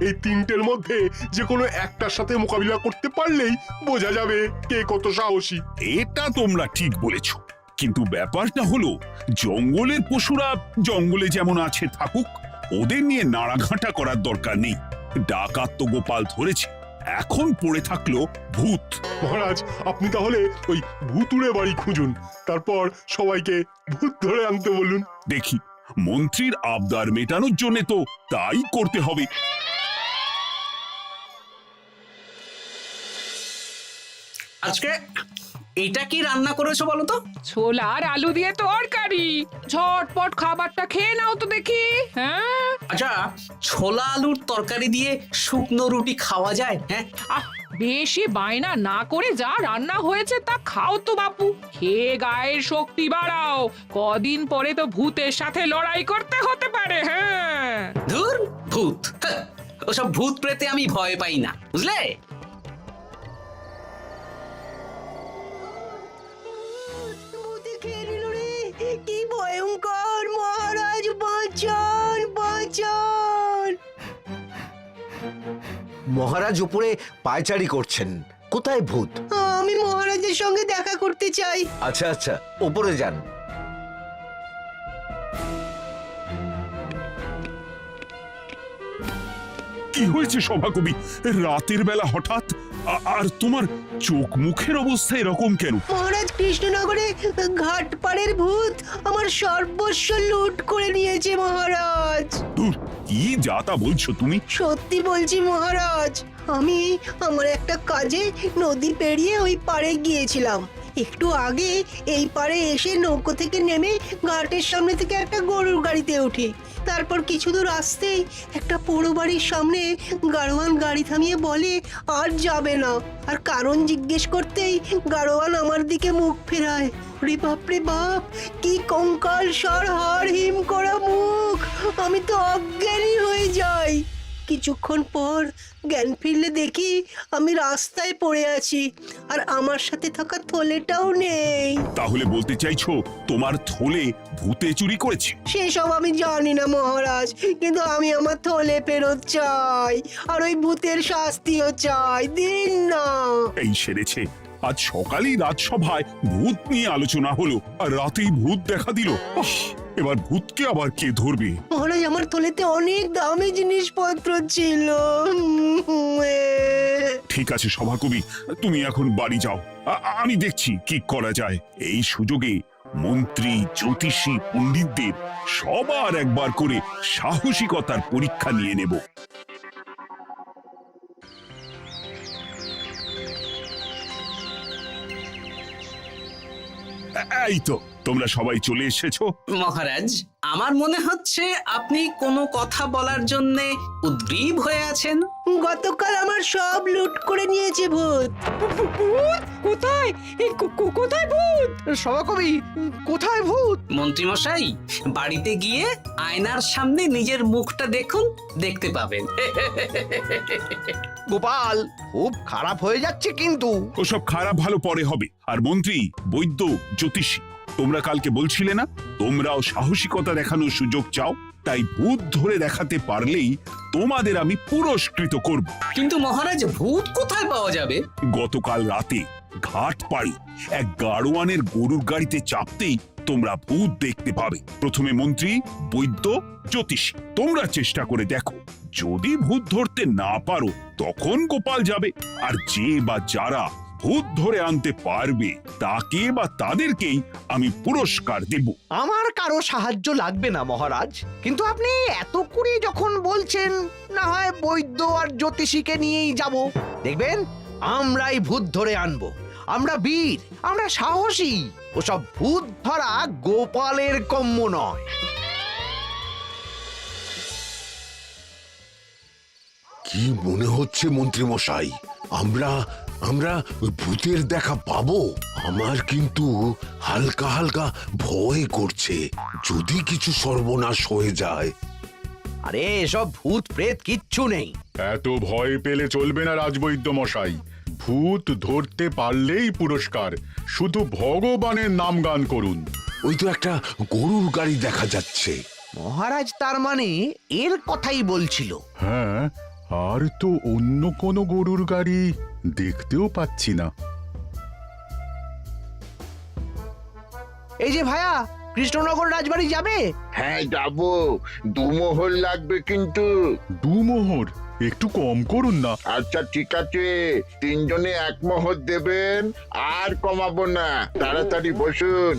এই তিনটের মধ্যে যে কোনো একটার সাথে মোকাবিলা করতে পারলেই বোঝা যাবে কে কত সাহসী। এটা তোমরা ঠিক বলেছ, কিন্তু ব্যাপারটা হলো জঙ্গলের পশুরা জঙ্গলে যেমন আছে থাকুক, ওদের নিয়ে নাড়াঘাটা করার দরকার নেই। ডাকাত তো গোপাল ধরেছে, এখন পড়ে থাকলো ভূত। মহারাজ, আপনি তাহলে ওই ভুতুড়ে বাড়ি খুঁজুন, তারপর সবাইকে ভূত ধরে আনতে বলুন। দেখি, মন্ত্রীর আবদার মেটানোর জন্য তো তাই করতে হবে। আজকে এটা কি রান্না করেছো বলো তো? ছোলা আর আলু দিয়ে তরকারি। ঝটপট খাবারটা খেয়ে নাও তো দেখি। হ্যাঁ, আচ্ছা, ছোলা আলুর তরকারি দিয়ে শুকনো রুটি খাওয়া যায়? হ্যাঁ, আহ বেশি বায়না না করে যা রান্না হয়েছে তা খাও তো বাপু। খেয়ে গায়ের শক্তি বাড়াও, কদিন পরে তো ভূতের সাথে লড়াই করতে হতে পারে। হ্যাঁ, ধুর ভূত, হ্যাঁ, ওসব ভূত প্রেতে আমি ভয় পাই না, বুঝলে? কি ভয়ঙ্কর! মহারাজ বাঁচান, বাঁচান! মহারাজ উপরে পায়চারি করছেন। কোথায় ভূত? আমি মহারাজের সঙ্গে দেখা করতে চাই। আচ্ছা আচ্ছা, উপরে যান। কি হয়েছে সভাকবি, রাতের বেলা হঠাৎ? আর তোমার চোখ মুখের অবস্থা এরকম কেন? মহারাজ, কৃষ্ণনগরে ঘাটপাড়ের ভূত আমার সর্বস্ব লুট করে নিয়েছে মহারাজ। ধুর, কি যাতা বলছো তুমি? সত্যি বলছি মহারাজ, আমি আমার একটা কাজে নদী পেরিয়ে ওই পাড়ে গিয়েছিলাম। একটু আগে এই পাড়ে এসে নৌকো থেকে নেমে ঘাটের সামনে থেকে একটা গরুর গাড়িতে উঠি। তারপর কিছু দূর আসতেই একটা পোড়ো বাড়ির সামনে গাড়োয়ান গাড়ি থামিয়ে বলে আর যাবে না। আর কারণ জিজ্ঞেস করতেই গাড়োয়ান আমার দিকে মুখ ফেরায়। রে বাপ রে বাপ, কি কঙ্কাল সার হাড় হিম করা মুখ! আমি তো অজ্ঞানী হয়ে যাই। কিছুক্ষণ পর জ্ঞান ফিরলে দেখি আমি রাস্তায় পড়ে আছি, আর আমার সাথে থাকা থলেটাও নেই। তাহলে বলতে চাইছো তোমার থলে ভূতে চুরি করেছে? সেসব আমি জানি না মহারাজ, কিন্তু আমি আমার থলে ফেরত চাই, আর ওই ভূতের শাস্তিও চাই। দিন না। এই সেরেছে, আজ সকালেই রাজসভায় ভূত নিয়ে আলোচনা হলো, আর রাতেই ভূত দেখা দিল। এবার ভূতকে আবার কে ধরবে? মহারাজ, আমার থলেতে অনেক দামি জিনিসপত্র ছিল। ঠিক আছে সভাকবি, তুমি এখন বাড়ি যাও, আমি দেখছি কি করা যায়। এই সুযোগে মন্ত্রী, জ্যোতিষী, পণ্ডিতদের সবার একবার করে সাহসিকতার পরীক্ষা নিয়ে নেব। এই তো তোমরা সবাই চলে এসেছো। মহারাজ, আমার মনে হচ্ছে আপনি কোনো কথা বলার জন্যে উদ্গ্রীব হয়ে আছেন। গতকাল আমার সব লুট করে নিয়েছে ভূত। ভূত কোথায়? কোথায় ভূত? সভাকবি, কোথায় ভূত? মন্ত্রীমশাই, বাড়িতে গিয়ে আয়নার সামনে নিজের মুখটা দেখুন, দেখতে পাবেন। গোপাল, খুব খারাপ হয়ে যাচ্ছে কিন্তু। ওসব খারাপ ভালো পরে হবে। আর মন্ত্রী, বৈদ্য, জ্যোতিষী, তোমরা কালকে বলছিলে না তোমরাও সাহসিকতা দেখানোর সুযোগ চাও? তাই ভূত ধরে দেখাতে পারলেই তোমাদের আমি পুরস্কৃত করব। কিন্তু মহারাজ, ভূত কোথায় পাওয়া যাবে? গতকাল রাতে ঘাট পাড়ি এক গাড়োয়ানের গরুর গাড়িতে চাপতেই তোমরা ভূত দেখতে পাবে। প্রথমে মন্ত্রী, বৈদ্য, জ্যোতিষী, তোমরা চেষ্টা করে দেখো। যদি ভূত ধরতে না পারো তখন গোপাল যাবে, আর যে বা যারা ভূত ধরে আনতে পারবে তাকে বা তাদেরকেই আমি পুরস্কার দেব। আমার কারো সাহায্য লাগবে না মহারাজ, কিন্তু আপনি এত করে যখন বলছেন, না হয় বৈদ্য আর জ্যোতিষীকে নিয়েই যাব। দেখবেন, আমরাই ভূত ধরে আনবো। আমরা বীর, আমরা সাহসী। ওসব ভূত ধরা গোপালের কম্য নয়। কি মনে হচ্ছে মন্ত্রী মশাই, আমরা আমরা ওই ভূতের দেখা পাবো? আমার কিন্তু হালকা হালকা ভয় করছে, যদি কিছু সর্বনাশ হয়ে যায়। আরে এসব ভূত প্রেত কিচ্ছু নেই। এত ভয় পেলে চলবে না রাজবৈদ্য মশাই। ভূত ধরতে পারলেই পুরস্কার, শুধু ভগবানের নাম গান করুন। ওই তো একটা গরুর গাড়ি দেখা যাচ্ছে। মহারাজ তার মানে এর কথাই বলছিল। হ্যাঁ, আর তো অন্য কোনো গরুর গাড়ি দেখতেও পাচ্ছি না। এই যে ভায়া, কৃষ্ণনগর রাজবাড়ি যাবে? হ্যাঁ যাবো, দুমোহর লাগবে কিন্তু। দুমোহর একটু কম করুন না। আচ্ছা ঠিক আছে, তিনজনে 1 মোহর দেবেন, আর কমাবো না। তাড়াতাড়ি বসুন।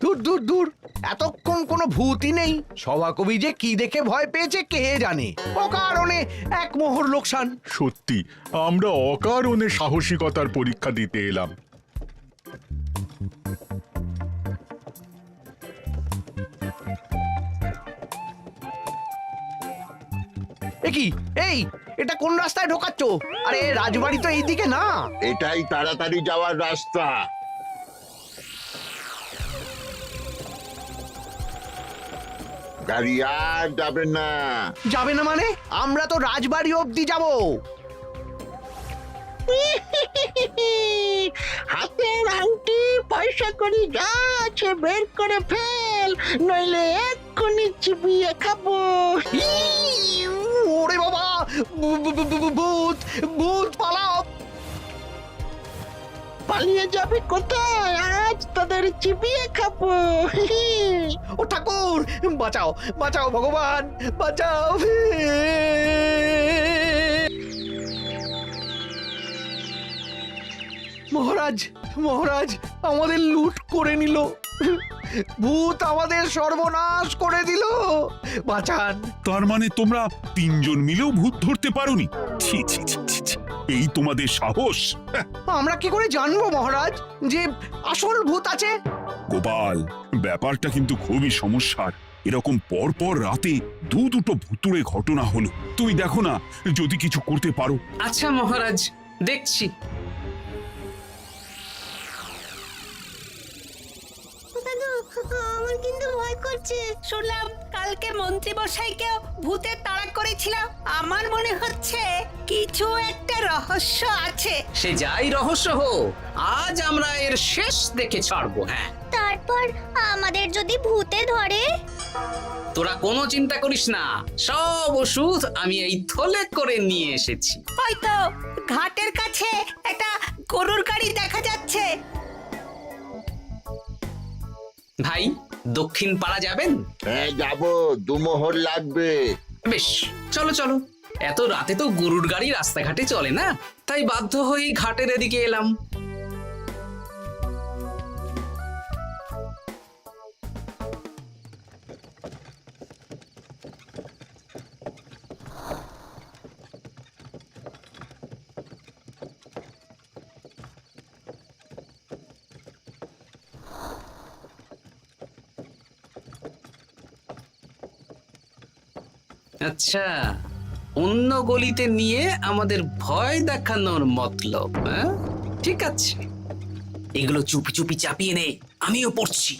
দূর দূর দূর, এতক্ষণ কোনো ভূতই নেই। সভাকবি যে কি দেখে ভয় পেয়েছে কে জানে। ও কারণে 1 মোহর লোকসান। সত্যি আমরা অকারণে সাহসিকতার পরীক্ষা দিতে এলাম। কি এই, এটা কোন রাস্তায় ঢোকাচ্ছ? আরে রাজবাড়ি তো এইদিকে না। এটাই তাড়াতাড়ি যাওয়ার রাস্তা। গাড়ি আর যাবে না। যাবে না মানে? আমরা তো রাজবাড়ি অবধি যাব। হাতের আংটি, পয়সা করি যা আছে বের করে ফেল, নইলে এক্ষুনি চিবিয়ে খাবো। ওরে বাবা, ভূত ভূত, পালাও। পালিয়ে যাবে কোথায়? আজ তাদের চিবিয়ে খাবো। ও ঠাকুর, বাঁচাও বাঁচাও, ভগবান বাঁচাও। মহারাজ মহারাজ, আমাদের লুট করে নিল। ভূত আমাদের সর্বনাশ করে দিল। বাঁচান। তার মানে তোমরা 3 জন মিলেও ভূত ধরতে পারোনি? ছি ছি ছি ছি ছি। এই তোমাদের সাহস? হ্যাঁ, আমরা কি করে জানবো মহারাজ যে আসল ভূত আছে? গোপাল, ব্যাপারটা কিন্তু খুবই সমস্যার। এরকম পর পর রাতে দুটো ভুতুড়ে ঘটনা হলো। তুমি দেখো না, যদি কিছু করতে পারো। আচ্ছা মহারাজ, দেখছি। আমার কিন্তু ভয় করছে। শুনলাম কালকে মন্ত্রী মশাইকেও ভূতের তাড়া করেছিলাম। আমার মনে হচ্ছে কিছু একটা রহস্য আছে। সে যাই রহস্য হোক, আজ আমরা এর শেষ দেখে ছাড়বো। হ্যাঁ, তারপর আমাদের যদি ভূতে ধরে? তোরা কোনো চিন্তা করিস না, সব ওষুধ আমি এই থলে করে নিয়ে এসেছি। হয়তো ঘাটের কাছে একটা গরুর গাড়ি দেখা যাচ্ছে। ভাই, দক্ষিণ পাড়া যাবেন? হ্যাঁ যাবো, দুমোহর লাগবে। বেশ, চলো চলো। এত রাতে তো গরুর গাড়ি রাস্তাঘাটে চলে না, তাই বাধ্য হয়ে ঘাটের এদিকে এলাম। আচ্ছা, অন্য গলিতে নিয়ে আমাদের ভয় দেখানোর মতলব? হ্যাঁ, ঠিক আছে, এগুলো চুপি চুপি চাপিয়ে নে, আমিও পড়ছি।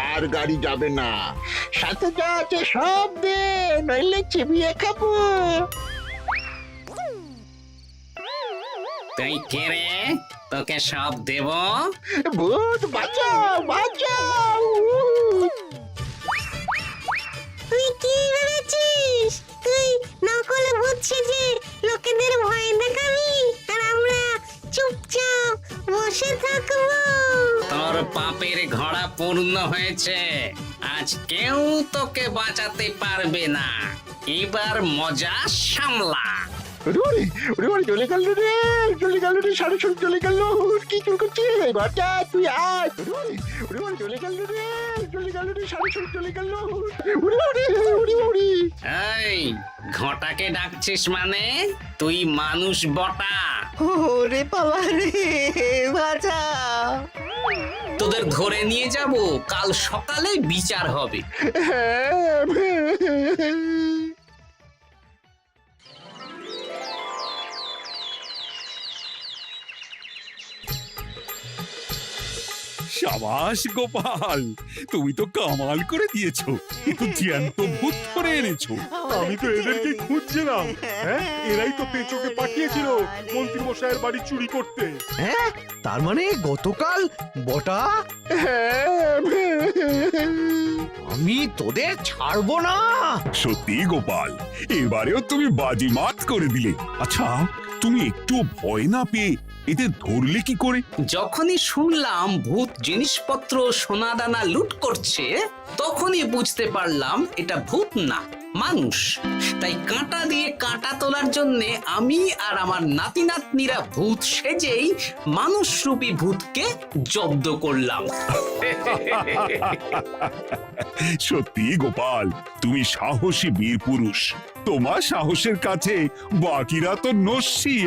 আর গাড়ি যাবে না। সাথে যা আছে সব দে, নইলে চিবিয়ে খাবো। তুই কে রে? তোকে সব দেব? ভূত বাঁচাও বাঁচাও। তুই কি ভেবেছিস? তুই নকল ভূত সেজে লোকেদের ভয় দেখাবি, আর আমরা চুপচাপ বসে থাকবো? তোর পাপের ঘোড়া পূর্ণ হয়েছে, আজ কেউ তোকে বাঁচাতে পারবে না। এবার মজা সামলা। চলে গেল রে, চলে গেল রে, সাড়ে সব চলে গেল। কি চুল করছিস? বাচ্চা তুই আয়। চলে গেল রে, চলে গেল রে, সাড়ে সব চলে গেল। এই, ঘটাকে ডাকছিস মানে? তুই মানুষ বটা। ওরে বাবা রে, বাঁচা। তোদের ধরে নিয়ে যাব, কাল সকালে বিচার হবে। সাবাস গোপাল, তুমি তো কামাল করে দিয়েছো, একটু জ্যান্ত ভূত ধরে এনেছো। আমি তো এদেরকে খুঁজছিলাম। হ্যাঁ, এরাই তো পেঁচোকে পাঠিয়েছিল মন্ত্রী মশাইয়ের বাড়ি চুরি করতে। হ্যাঁ, তার মানে গতকাল বটা আমি তোদের ছাড়বো না। সত্যি গোপাল, এবারেও তুমি বাজিমাত করে দিলে। আচ্ছা, তুমি একটু ভয় না পেয়ে এদের ধরলে কি করে? যখনই শুনলাম ভূত জিনিসপত্র সোনাদানা লুট করছে, তখনই বুঝতে পারলাম এটা ভূত না, মানুষ। তাই কাঁটা দিয়ে কাঁটা তোলার জন্য আমি আর আমার নাতি নাতনিরা ভূত সেজেই মানুষরূপী ভূতকে জব্দ করলাম। সত্যি গোপাল, তুমি সাহসী বীর পুরুষ। তোমার সাহসের কাছে বাকিরা তো নস্যি।